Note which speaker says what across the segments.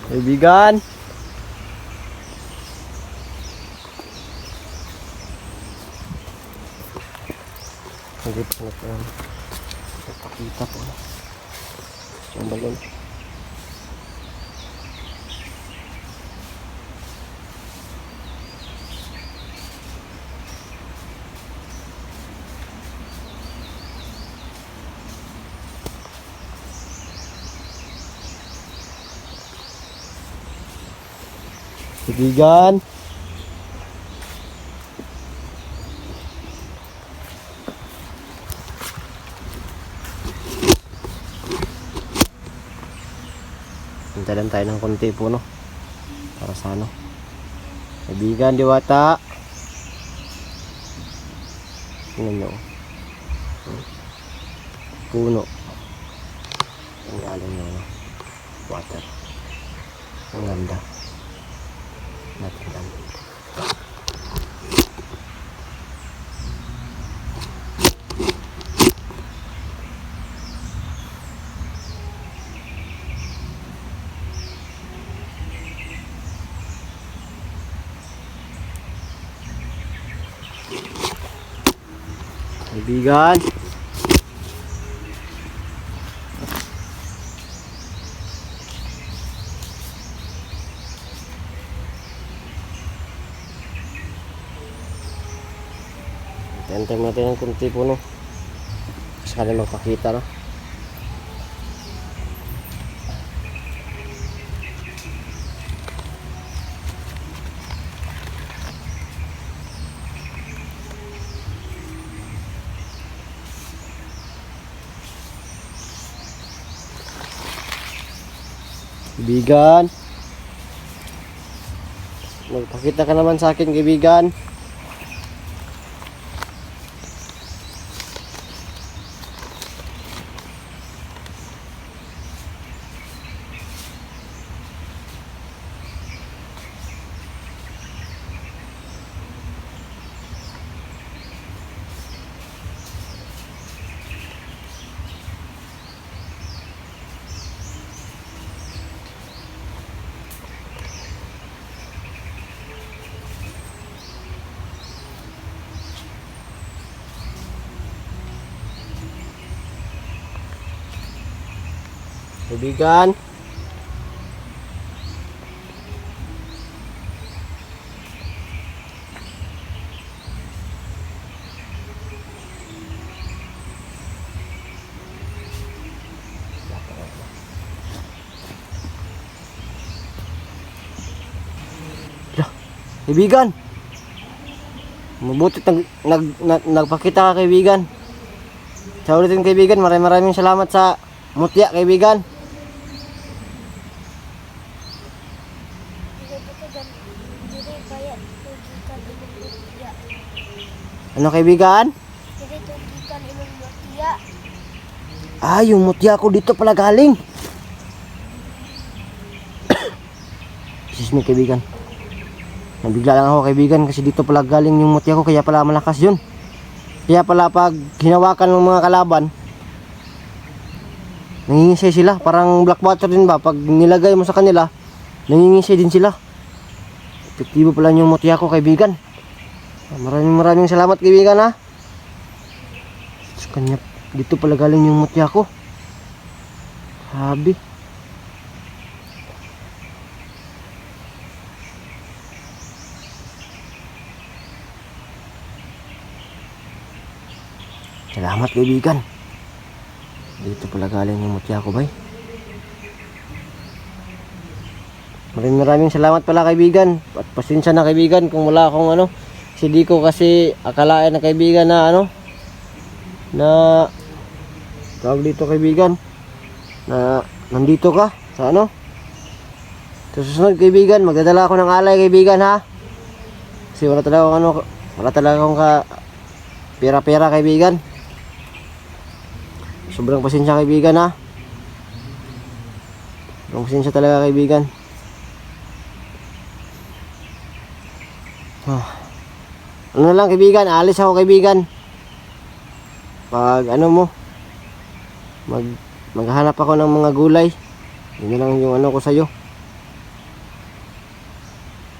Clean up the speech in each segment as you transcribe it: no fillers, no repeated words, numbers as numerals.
Speaker 1: Kaibigan. Hindi pa nagpakita po. Yung balon. Kaibigan. Hintalan tayo ng konti po, no? Para sa ano. Kaibigan, diwata. Tingnan nyo. Puno. Ang galing nyo, no? Water. Ang ganda. Natin lang. Kaibigan. Antay natin ng kunti po, no? Sakali magpakita, no? Kaibigan. Magpakita ka naman sa akin, kaibigan. Kaibigan. Kaibigan. Mabuti nagpakita ka, kaibigan. Sa ulitin, kaibigan, maraming salamat sa mutya, kaibigan. Ano, kaibigan? Ah, yung mutya ko dito pala galing. Excuse me, kaibigan. Nabigla lang ako, kaibigan, kasi dito pala galing yung mutya ko, kaya pala malakas yun. Kaya pala pag hinawakan ng mga kalaban, nangingisay sila. Parang black water din ba? Pag nilagay mo sa kanila, nangingisay din sila. Epektibo pala yung mutya ko, kaibigan. Maraming salamat, kaibigan, ha. Sa kanya, dito pala galing yung mutya ko. Grabe. Salamat, kaibigan. Dito pala galing yung mutya ko, bay. Maraming salamat pala, kaibigan. At pasensya na, kaibigan, kung wala akong ano. Si di ko kasi akalain na, kaibigan, na ano, na tawag dito, kaibigan, na nandito ka sa ano. Sa susunod, kaibigan, magdadala ako ng alay, kaibigan, ha. Kasi wala talaga akong ano, wala talaga akong pera-pera, kaibigan. Sobrang pasensya, kaibigan, ha. Sobrang pasensya talaga, kaibigan. Ano lang, kaibigan, alis ako, kaibigan. Pag ano mo, maghanap ako ng mga gulay. Yun lang yung ano ko sa'yo.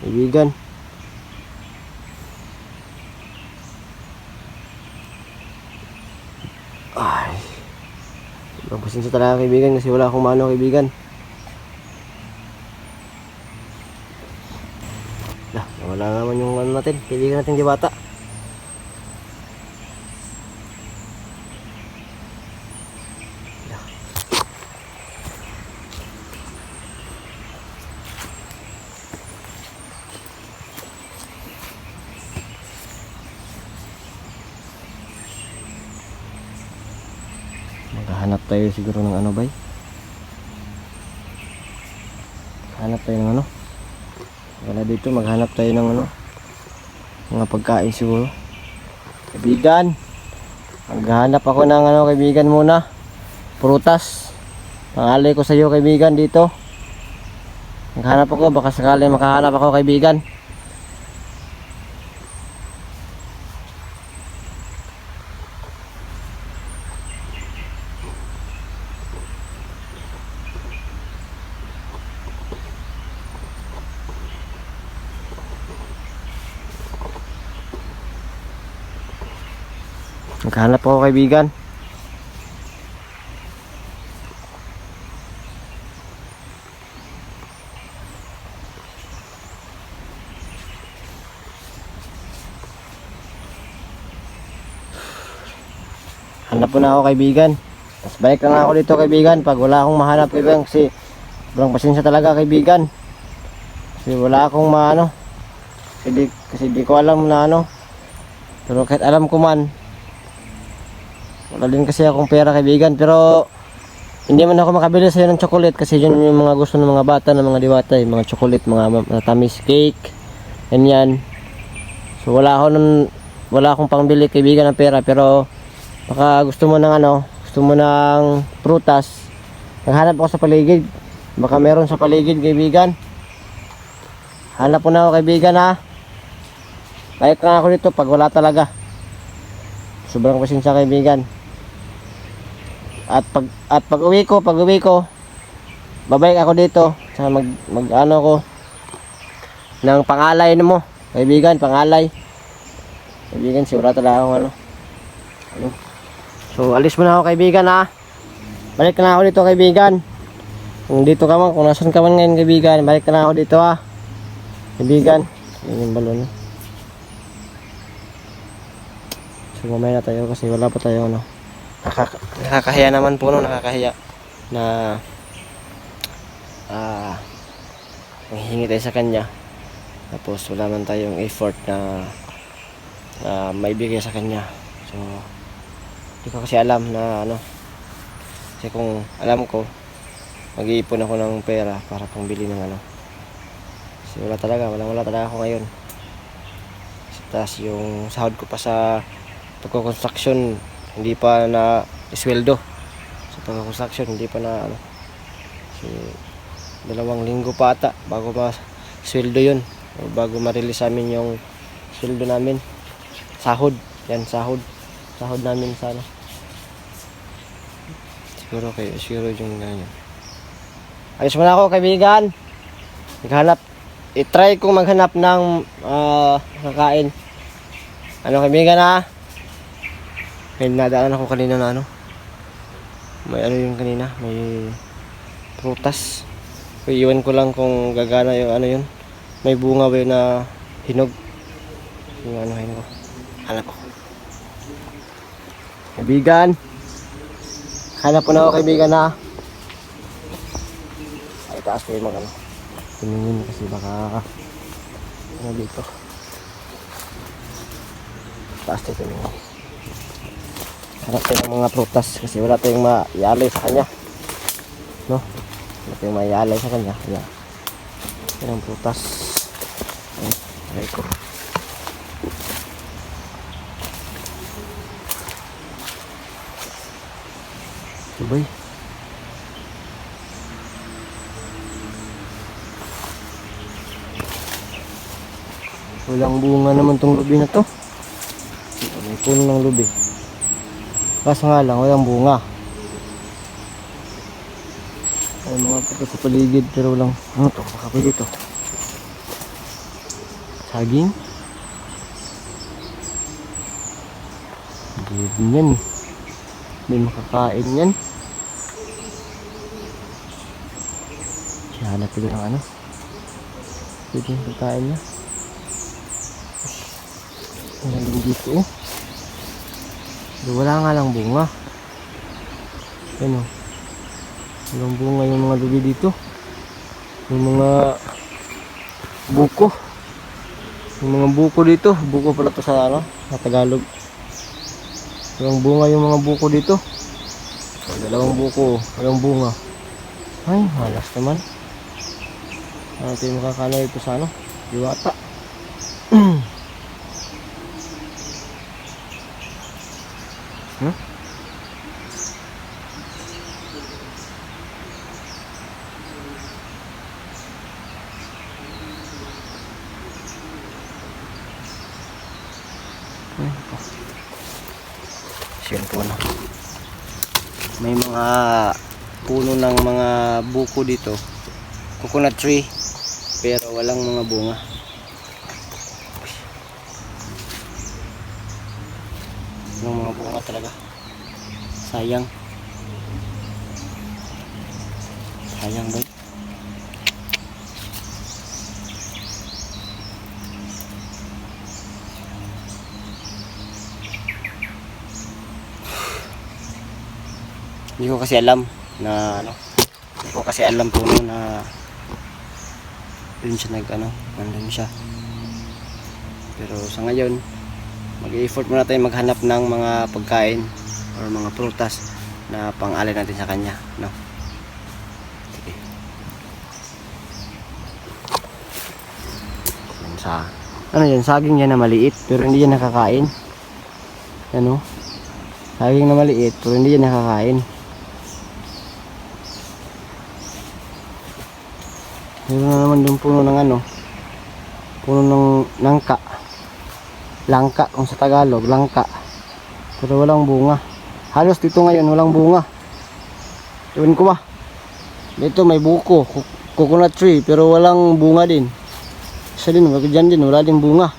Speaker 1: kaibigan. Ay, sobrang pasensya talaga kaibigan kasi wala akong mano kaibigan. Wala naman yung ano natin, kaibigan natin Diwata. Maghahanap tayo siguro ng ano bay. Hanap tayo ng ano. Wala dito, maghanap tayo ng ano, mga pagkain siguro. Kaibigan, maghanap ako ng ano kaibigan muna, prutas. Pangalay ko sa iyo kaibigan dito. Maghanap ako, baka sakali makahanap ako kaibigan. Maghanap ako kaibigan. Hanap po na ako kaibigan. Tapos balik na ako dito kaibigan pag wala akong mahanap kaibigan kasi sobrang pasensya talaga kaibigan. Kasi wala akong maano. Kasi di ko alam na ano. Pero kahit alam ko man, wala din kasi akong pera kaibigan, pero hindi man ako makabili sa iyo ng chocolate kasi yun yung mga gusto ng mga bata, ng mga Diwata, yung mga chocolate, mga tamis cake, ganyan. So wala akong pangbili kaibigan ng pera, pero baka gusto mo ng ano, gusto mo ng prutas, naghanap ako sa paligid, baka meron sa paligid kaibigan. Hanap po na ako kaibigan ha. Balik na ako dito pag wala talaga. Sobrang pasensya kaibigan. At pag uwi ko, babalik ako dito sa mag ano ko ng pangalay mo, kaibigan, pangalay. Kaibigan, siguro talaga ako ano. So, alis muna ako kaibigan ha. Balik na ako dito kaibigan. Kung dito ka man, kung nasan ka man ngayon kaibigan, balik na ako dito ha. Kaibigan, yun yung balon. So, mamaya na tayo kasi wala pa tayo ano. Nakakahiya naman po no, nakakahiya na manghihingi tayo sa kanya tapos wala man tayong effort na maibigay sa kanya. So hindi ko kasi alam na ano, kasi kung alam ko mag-iipon ako ng pera para pangbili ng ano, kasi wala talaga ako ngayon. Tapos yung sahod ko pa sa pagko-construction hindi pa na isweldo sa pagko-construction, hindi pa na ano. So 2 linggo pa ata bago ma-sweldo yun, o bago ma-release amin yung sweldo namin, sahod namin sana. Siguro yung ganyan. Ayos muna ako kaibigan, i-try kong maghanap ng kakain ano kaibigan ha. May nadaan ako kanina na ano, may ano yung kanina, may prutas. Iiwan ko lang kung gagana yung ano yun, may bunga ba yun na hinog, yung ano ko, hanap ko kaibigan. Hanap po na ako kaibigan ha. Ay taas kayo mag ano, tumingin kasi baka ano dito, taas tayo tumingin. Hanap tayo ng mga prutas kasi wala tayong maialay sa kanya, no? Wala tayong maialay sa kanya. Yan ang prutas. Aray ko. Sabay. Walang bunga naman tong lubi na to. May puno ng lubi. Kaso nga lang, walang bunga. Ay mga puto sa paligid, pero walang ano to, makapoy dito. Saging. Hindi yan. Hindi makakain yan. Hanap ko ng ano. Pwede yung pagkain niya. Ang dito oh. Wala nga lang bunga. Ano? Walang bunga yung mga lubi dito. Yung mga buko. Yung mga buko dito. Buko pala to sa ano? Sa Tagalog. Walang bunga yung mga buko dito. Dalawang buko. Walang bunga. Ay, malas naman. Ano tayo makakano ito sa ano? Diwata. Siyan po na. May mga puno ng mga buko dito. Coconut tree. Pero walang mga bunga. Walang mga bunga talaga. Sayang. Sayang ba? Hindi ko kasi alam na ano. Hindi ko kasi alam po na dun siya nandun siya. Pero sa ngayon, mag-i-effort muna tayo maghanap ng mga pagkain or mga prutas na pang-alay natin sa kanya, no? Sige. Yan ano yan, saging yan na maliit pero hindi yan nakakain. Ano? Saging na maliit pero hindi yan nakakain. Meron na naman yung puno ng ano, puno ng nangka, langka kung sa Tagalog, langka, pero walang bunga. Halos dito ngayon walang bunga. Ewan ko ba, dito may buko, coconut tree, pero walang bunga din. Isa din, dyan din, wala din bunga.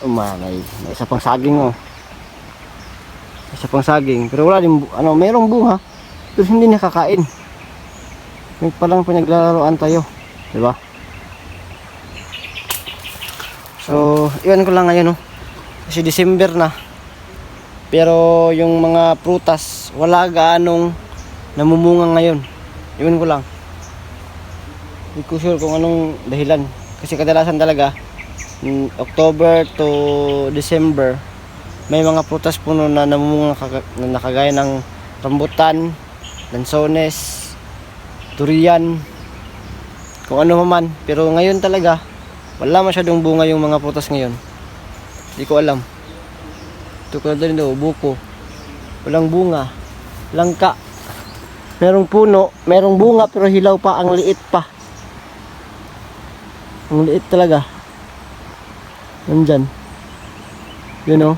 Speaker 1: May isa pang saging oh. Isa pang saging, pero wala din, mayroong bunga, pero hindi nakakain. May palang pinaglalaroan tayo, di ba? So, iwan ko lang ngayon, no? Kasi December na. Pero yung mga prutas, wala gaanong namumunga ngayon. Iwan ko lang. Hindi ko sure kung anong dahilan. Kasi kadalasan talaga, October to December, may mga prutas puno na namumunga na nakagaya ng rambutan, lansones, durian, kung ano man. Pero ngayon talaga wala masyadong bunga yung mga prutas ngayon. Hindi ko alam. Ito ko din daw, buko, walang bunga. Langka, merong puno, merong bunga pero hilaw pa, ang liit pa. Ang liit talaga. Nandyan. Yun o.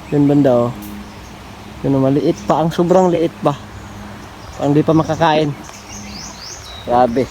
Speaker 1: Yun banda o. Yun o, maliit pa, ang sobrang liit pa. Ang di pa makakain. Grabe.